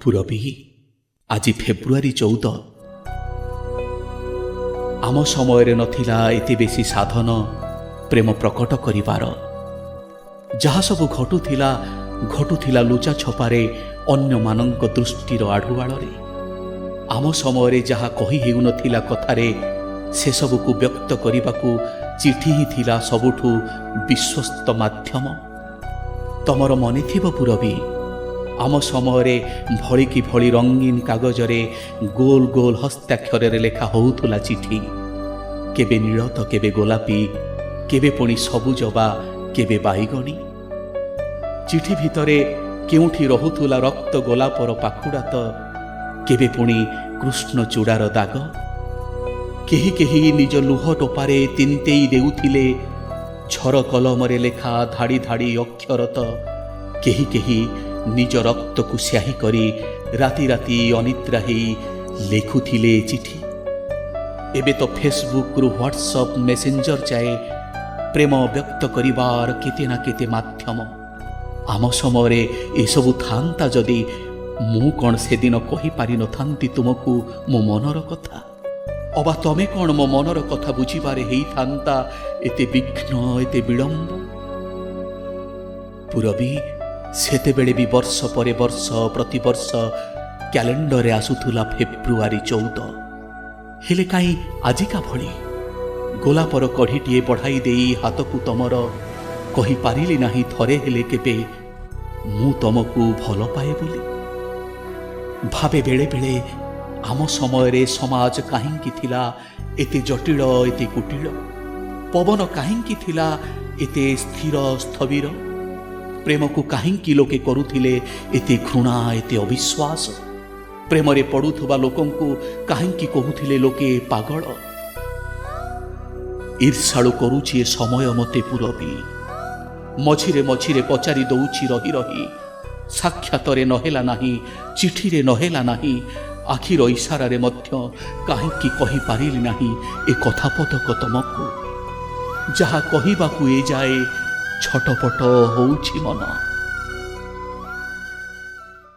ପୁରବୀ ଆଜି ଫେବୃଆରୀ 14। ଆମ ସମୟରେ ନଥିଲା ଏତେ ବେଶୀ ସାଧନ ପ୍ରେମ ପ୍ରକଟ କରିବାର। ଯାହା ସବୁ ଘଟୁଥିଲା ଲୁଚା ଛପାରେ, ଅନ୍ୟମାନଙ୍କ ଦୃଷ୍ଟିର ଆଢୁଆଳରେ। ଆମ ସମୟରେ ଯାହା କହି ହେଉନଥିଲା କଥାରେ, ସେସବୁକୁ ବ୍ୟକ୍ତ କରିବାକୁ ଚିଠି ହିଁ ଥିଲା ସବୁଠୁ ବିଶ୍ୱସ୍ତ ମାଧ୍ୟମ। ତମର ମନେ ଥିବ ପୁରବୀ, ଆମ ସମୟରେ ଭଳିକି ଭଳି ରଙ୍ଗୀନ କାଗଜରେ ଗୋଲ ଗୋଲ ହସ୍ତାକ୍ଷରରେ ଲେଖା ହେଉଥିଲା ଚିଠି। କେବେ ନୀଳ ତ କେବେ ଗୋଲାପୀ, କେବେ ପୁଣି ସବୁଜ ବା କେବେ ବାଇଗଣୀ। ଚିଠି ଭିତରେ କେଉଁଠି ରହୁଥିଲା ରକ୍ତ ଗୋଲାପର ପାଖୁଡ଼ା ତ କେବେ ପୁଣି କୃଷ୍ଣଚୂଡ଼ାର ଦାଗ। କେହି କେହି ନିଜ ଲୁହ ଟୋପାରେ ତିନ୍ତେଇ ଦେଉଥିଲେ ଝର କଲମରେ ଲେଖା ଧାଡ଼ି ଧାଡ଼ି ଅକ୍ଷର ତ କେହି କେହି ନିଜ ରକ୍ତକୁ ସ୍ୟାହି କରି ରାତି ରାତି ଅନିଦ୍ରା ହେଇ ଲେଖୁଥିଲେ ଚିଠି। ଏବେ ତ ଫେସବୁକ୍ରୁ ହ୍ୱାଟ୍ସଆପ୍ ମେସେଞ୍ଜର ଯାଏ ପ୍ରେମ ବ୍ୟକ୍ତ କରିବାର କେତେ ନା କେତେ ମାଧ୍ୟମ। ଆମ ସମୟରେ ଏସବୁ ଥାନ୍ତା ଯଦି, ମୁଁ କ'ଣ ସେଦିନ କହିପାରିନଥାନ୍ତି ତୁମକୁ ମୋ ମନର କଥା? ଅବା ତମେ କ'ଣ ମୋ ମନର କଥା ବୁଝିବାରେ ହେଇଥାନ୍ତା ଏତେ ବିଘ୍ନ, ଏତେ ବିଳମ୍ବ? ପୁରବୀ ସେତେବେଳେ ବି ବର୍ଷ ପରେ ବର୍ଷ, ପ୍ରତିବର୍ଷ କ୍ୟାଲେଣ୍ଡରରେ ଆସୁଥିଲା ଫେବୃଆରୀ 14। ହେଲେ କାହିଁ ଆଜିକା ଭଳି ଗୋଲାପର କଢ଼ିଟିଏ ବଢ଼ାଇ ଦେଇ ହାତକୁ ତମର କହିପାରିଲି ନାହିଁ ଥରେ ହେଲେ କେବେ ମୁଁ ତମକୁ ଭଲ ପାଏ ବୋଲି? ଭାବେ ବେଳେ ବେଳେ ଆମ ସମୟରେ ସମାଜ କାହିଁକି ଥିଲା ଏତେ ଜଟିଳ, ଏତେ କୁଟିଳ? ପବନ କାହିଁକି ଥିଲା ଏତେ ସ୍ଥିର ସ୍ଥବିର? ପ୍ରେମକୁ କାହିଁକି ଲୋକେ କରୁଥିଲେ ଏତେ ଘୃଣା, ଏତେ ଅବିଶ୍ୱାସ? ପ୍ରେମରେ ପଡ଼ୁଥିବା ଲୋକଙ୍କୁ କାହିଁକି କହୁଥିଲେ ଲୋକେ ପାଗଳ? ଈର୍ଷାଳୁ କରୁଛି ଏ ସମୟ ମୋତେ ପୁରବୀ। ମଝିରେ ମଝିରେ ପଚାରି ଦଉଛି ରହି ରହି, ସାକ୍ଷାତରେ ନହେଲା ନାହିଁ, ଚିଠିରେ ନହେଲା ନାହିଁ, ଆଖିର ଇଶାରାରେ ମଧ୍ୟ କାହିଁକି କହିପାରିଲି ନାହିଁ ଏ କଥା ପଦକ ତମକୁ? ଯାହା କହିବାକୁ ଏ ଯାଏ ଛଟପଟ ହେଉଛି ମନ।